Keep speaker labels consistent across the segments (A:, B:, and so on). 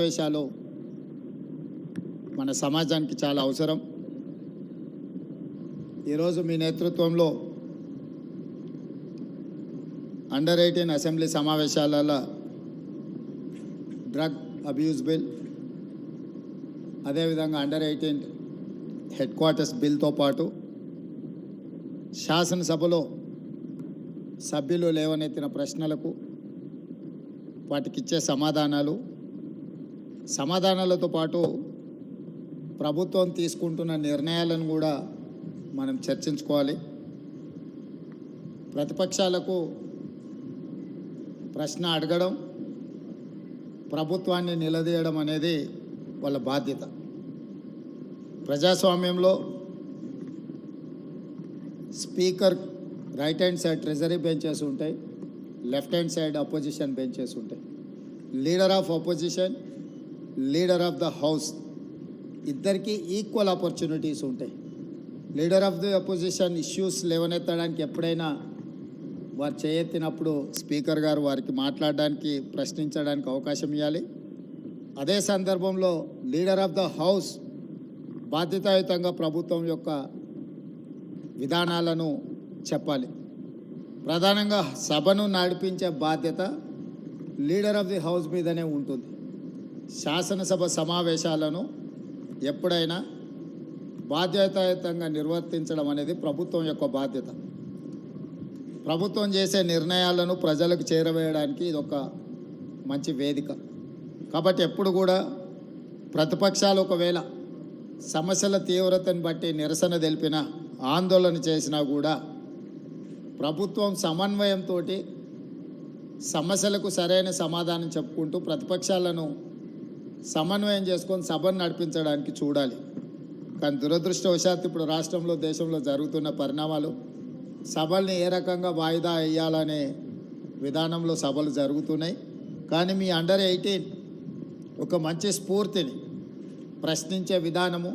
A: సమావేశాలు మన సమాజానికి చాలా అవసరం. ఈరోజు మీ నేతృత్వంలో అండర్ 18 అసెంబ్లీ సమావేశాలలో డ్రగ్ అబ్యూస్ బిల్, అదేవిధంగా అండర్ 18 హెడ్ క్వార్టర్స్ బిల్తో పాటు శాసనసభలో సభ్యులు లేవనెత్తిన ప్రశ్నలకు వాటికిచ్చే సమాధానాలతో పాటు ప్రభుత్వం తీసుకుంటున్న నిర్ణయాలను కూడా మనం చర్చించుకోవాలి. ప్రతిపక్షాలకు ప్రశ్న అడగడం, ప్రభుత్వాన్ని నిలదీయడం అనేది వాళ్ళ బాధ్యత. ప్రజాస్వామ్యంలో speaker right hand side treasury benches ఉంటాయి, left hand side opposition benches ఉంటాయి. Leader of opposition, leader of the house ఇద్దరికీ ఈక్వల్ ఆపర్చునిటీస్ ఉంటాయి. Leader of the opposition issues లేవనెత్తడానికి ఎప్పుడైనా వారు చేయెత్తినప్పుడు స్పీకర్ గారు వారికి మాట్లాడడానికి, ప్రశ్నించడానికి అవకాశం ఇవ్వాలి. అదే సందర్భంలో లీడర్ ఆఫ్ ద హౌస్ బాధ్యతాయుతంగా ప్రభుత్వం యొక్క విధానాలను చెప్పాలి. ప్రధానంగా సభను నడిపించే బాధ్యత లీడర్ ఆఫ్ ది హౌస్ మీదనే ఉంటుంది. శాసనసభ సమావేశాలను ఎప్పుడైనా బాధ్యతాయుతంగా నిర్వర్తించడం అనేది ప్రభుత్వం యొక్క బాధ్యత. ప్రభుత్వం చేసే నిర్ణయాలను ప్రజలకు చేరవేయడానికి ఇది ఒక మంచి వేదిక. కాబట్టి ఎప్పుడు కూడా ప్రతిపక్షాలు ఒకవేళ సమస్యల తీవ్రతను బట్టి నిరసన తెలిపినా, ఆందోళన చేసినా కూడా ప్రభుత్వం సమన్వయంతో సమస్యలకు సరైన సమాధానం చెప్పుకుంటూ ప్రతిపక్షాలను సమన్వయం చేసుకొని సభను నడిపించడానికి చూడాలి. కానీ దురదృష్టవశాత్తు ఇప్పుడు రాష్ట్రంలో, దేశంలో జరుగుతున్న పరిణామాలు సభల్ని ఏ రకంగా వాయిదా వేయాలనే విధానంలో సభలు జరుగుతున్నాయి. కానీ మీ అండర్ 18 ఒక మంచి స్ఫూర్తిని, ప్రశ్నించే విధానము,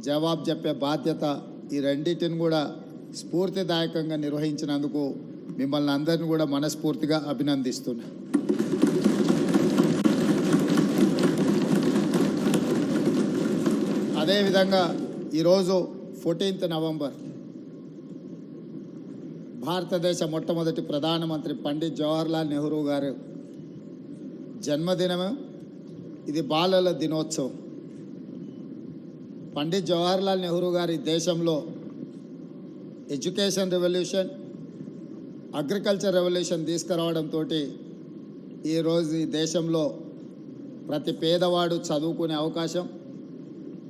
A: జవాబు చెప్పే బాధ్యత, ఈ రెండింటిని కూడా స్ఫూర్తిదాయకంగా నిర్వహించినందుకు మిమ్మల్ని అందరినీ కూడా మనస్ఫూర్తిగా అభినందిస్తున్నా. అదేవిధంగా ఈరోజు 14th నవంబర్ భారతదేశ మొట్టమొదటి ప్రధానమంత్రి పండిత్ జవహర్లాల్ నెహ్రూ గారు జన్మదినము. ఇది బాలల దినోత్సవం. పండిత్ జవహర్లాల్ నెహ్రూ గారి దేశంలో ఎడ్యుకేషన్ రెవల్యూషన్, అగ్రికల్చర్ రెవల్యూషన్ తీసుకురావడంతో ఈరోజు ఈ దేశంలో ప్రతి పేదవాడు చదువుకునే అవకాశం,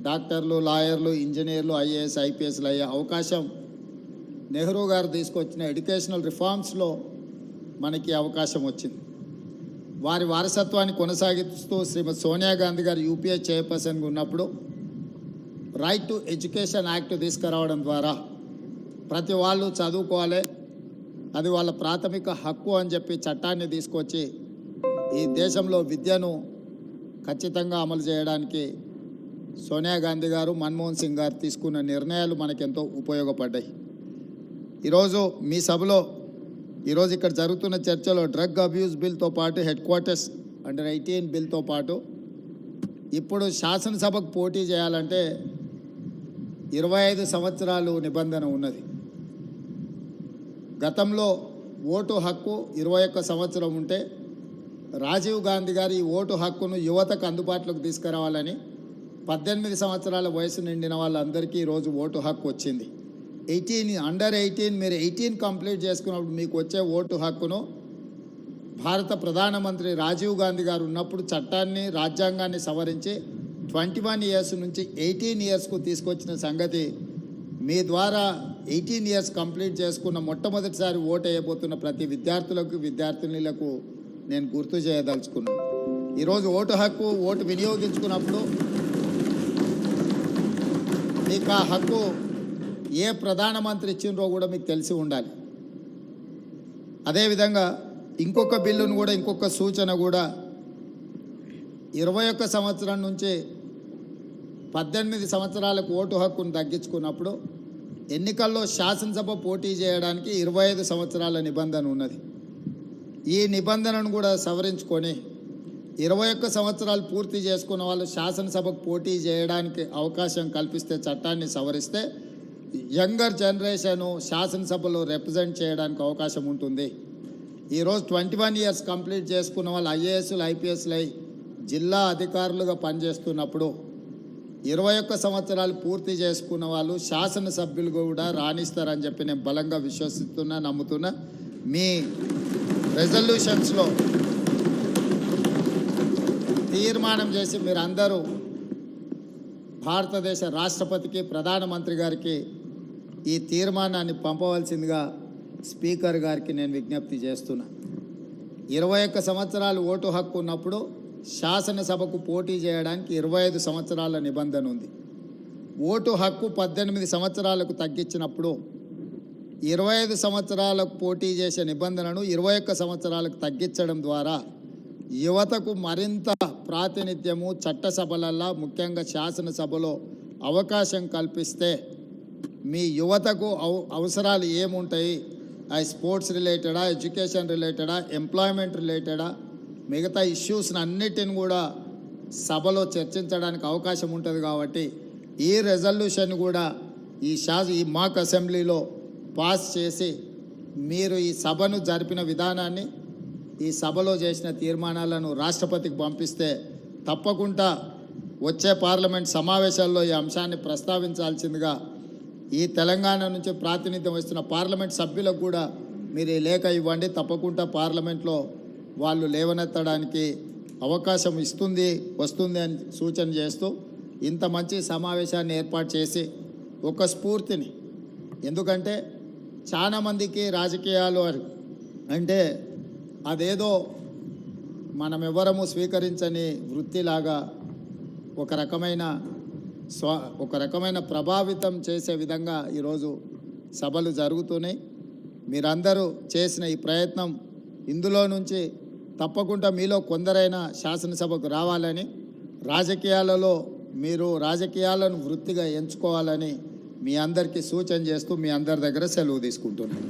A: డాక్టర్లు, లాయర్లు, ఇంజనీర్లు, ఐఏఎస్, ఐపీఎస్లు అయ్యే అవకాశం నెహ్రూ గారు తీసుకొచ్చిన ఎడ్యుకేషనల్ రిఫార్మ్స్లో మనకి అవకాశం వచ్చింది. వారి వారసత్వాన్ని కొనసాగిస్తూ శ్రీమతి సోనియా గాంధీ గారు యూపీఏ చైర్పర్సన్గా ఉన్నప్పుడు రైట్ టు ఎడ్యుకేషన్ యాక్ట్ తీసుకురావడం ద్వారా ప్రతి వాళ్ళు చదువుకోవాలి, అది వాళ్ళ ప్రాథమిక హక్కు అని చెప్పి చట్టాన్ని తీసుకొచ్చి ఈ దేశంలో విద్యను ఖచ్చితంగా అమలు చేయడానికి సోనియా గాంధీ గారు, మన్మోహన్ సింగ్ గారు తీసుకున్న నిర్ణయాలు మనకెంతో ఉపయోగపడ్డాయి. ఈరోజు మీ సభలో, ఈరోజు ఇక్కడ జరుగుతున్న చర్చలో డ్రగ్ అబ్యూస్ బిల్తో పాటు హెడ్ క్వార్టర్స్ అండర్ 18 బిల్తో పాటు ఇప్పుడు శాసనసభకు పోటీ చేయాలంటే 25 సంవత్సరాలు నిబంధన ఉన్నది. గతంలో ఓటు హక్కు 21 సంవత్సరం ఉంటే రాజీవ్ గాంధీ గారు ఈ ఓటు హక్కును యువతకు అందుబాటులోకి తీసుకురావాలని 18 సంవత్సరాల వయసు నిండిన వాళ్ళందరికీ ఈరోజు ఓటు హక్కు వచ్చింది. అండర్ 18 మీరు 18 కంప్లీట్ చేసుకున్నప్పుడు మీకు వచ్చే ఓటు హక్కును భారత ప్రధానమంత్రి రాజీవ్ గాంధీ గారు ఉన్నప్పుడు చట్టాన్ని, రాజ్యాంగాన్ని సవరించి 21 ఇయర్స్ నుంచి 18 ఇయర్స్కు తీసుకొచ్చిన సంగతి మీ ద్వారా 18 ఇయర్స్ కంప్లీట్ చేసుకున్న మొట్టమొదటిసారి ఓటు వేయబోతున్న ప్రతి విద్యార్థులకు, విద్యార్థినులకు నేను గుర్తు చేయదలుచుకున్నాను. ఈరోజు ఓటు హక్కు, ఓటు వినియోగించుకున్నప్పుడు మీకు ఆ హక్కు ఏ ప్రధానమంత్రి ఇచ్చిండ్రో కూడా మీకు తెలిసి ఉండాలి. అదేవిధంగా ఇంకొక బిల్లును కూడా, ఇంకొక సూచన కూడా 21 సంవత్సరం నుంచి 18 సంవత్సరాలకు ఓటు హక్కును తగ్గించుకున్నప్పుడు ఎన్నికల్లో శాసనసభ పోటీ చేయడానికి 25 సంవత్సరాల నిబంధన ఉన్నది. ఈ నిబంధనను కూడా సవరించుకొని 21 సంవత్సరాలు పూర్తి చేసుకున్న వాళ్ళు శాసనసభకు పోటీ చేయడానికి అవకాశం కల్పిస్తే, చట్టాన్ని సవరిస్తే యంగర్ జనరేషను శాసనసభలో రిప్రజెంట్ చేయడానికి అవకాశం ఉంటుంది. ఈరోజు 21 ఇయర్స్ కంప్లీట్ చేసుకున్న వాళ్ళు ఐఏఎస్లు ఐపీఎస్లు అయి జిల్లా అధికారులుగా పనిచేస్తున్నప్పుడు 21 సంవత్సరాలు పూర్తి చేసుకున్న వాళ్ళు శాసనసభ్యులు కూడా రాణిస్తారని చెప్పి నేను బలంగా విశ్వసిస్తున్నా, నమ్ముతున్నా. మీ రెజల్యూషన్స్లో తీర్మానం చేసి మీరందరూ భారతదేశ రాష్ట్రపతికి, ప్రధానమంత్రి గారికి ఈ తీర్మానాన్ని పంపవలసిందిగా స్పీకర్ గారికి నేను విజ్ఞప్తి చేస్తున్నా. 21 సంవత్సరాలు ఓటు హక్కు ఉన్నప్పుడు శాసనసభకు పోటీ చేయడానికి 25 సంవత్సరాల నిబంధన ఉంది. ఓటు హక్కు 18 సంవత్సరాలకు తగ్గించినప్పుడు 25 సంవత్సరాలకు పోటీ చేసే నిబంధనను 21 సంవత్సరాలకు తగ్గించడం ద్వారా యువతకు మరింత ప్రాతినిధ్యము చట్టసభలల్లో, ముఖ్యంగా శాసనసభలో అవకాశం కల్పిస్తే మీ యువతకు అవసరాలు ఏముంటాయి, ఆ స్పోర్ట్స్ రిలేటెడా, ఎడ్యుకేషన్ రిలేటెడా, ఎంప్లాయ్మెంట్ రిలేటెడా, మిగతా ఇష్యూస్ని అన్నిటిని కూడా సభలో చర్చించడానికి అవకాశం ఉంటుంది. కాబట్టి ఈ రెజల్యూషన్ కూడా ఈ మాక్ అసెంబ్లీలో పాస్ చేసి మీరు ఈ సభను జరిపిన విధానాన్ని, ఈ సభలో చేసిన తీర్మానాలను రాష్ట్రపతికి పంపిస్తే తప్పకుండా వచ్చే పార్లమెంట్ సమావేశాల్లో ఈ అంశాన్ని ప్రస్తావించాల్సిందిగా ఈ తెలంగాణ నుంచి ప్రాతినిధ్యం వస్తున్న పార్లమెంట్ సభ్యులకు కూడా మీరు ఈ లేఖ ఇవ్వండి. తప్పకుండా పార్లమెంట్లో వాళ్ళు లేవనెత్తడానికి అవకాశం వస్తుంది అని సూచన చేస్తూ ఇంత మంచి సమావేశాన్ని ఏర్పాటు చేసి ఒక స్ఫూర్తిని, ఎందుకంటే చాలామందికి రాజకీయాలు అంటే అదేదో మనం ఎవరము స్వీకరించని వృత్తిలాగా ఒక రకమైన ప్రభావితం చేసే విధంగా ఈరోజు సభలు జరుగుతున్నాయి. మీరందరూ చేసిన ఈ ప్రయత్నం, ఇందులో నుంచి తప్పకుండా మీలో కొందరైనా శాసనసభకు రావాలని, మీరు రాజకీయాలను వృత్తిగా ఎంచుకోవాలని మీ అందరికీ సూచన చేస్తూ మీ అందరి దగ్గర సెలవు తీసుకుంటున్నాను.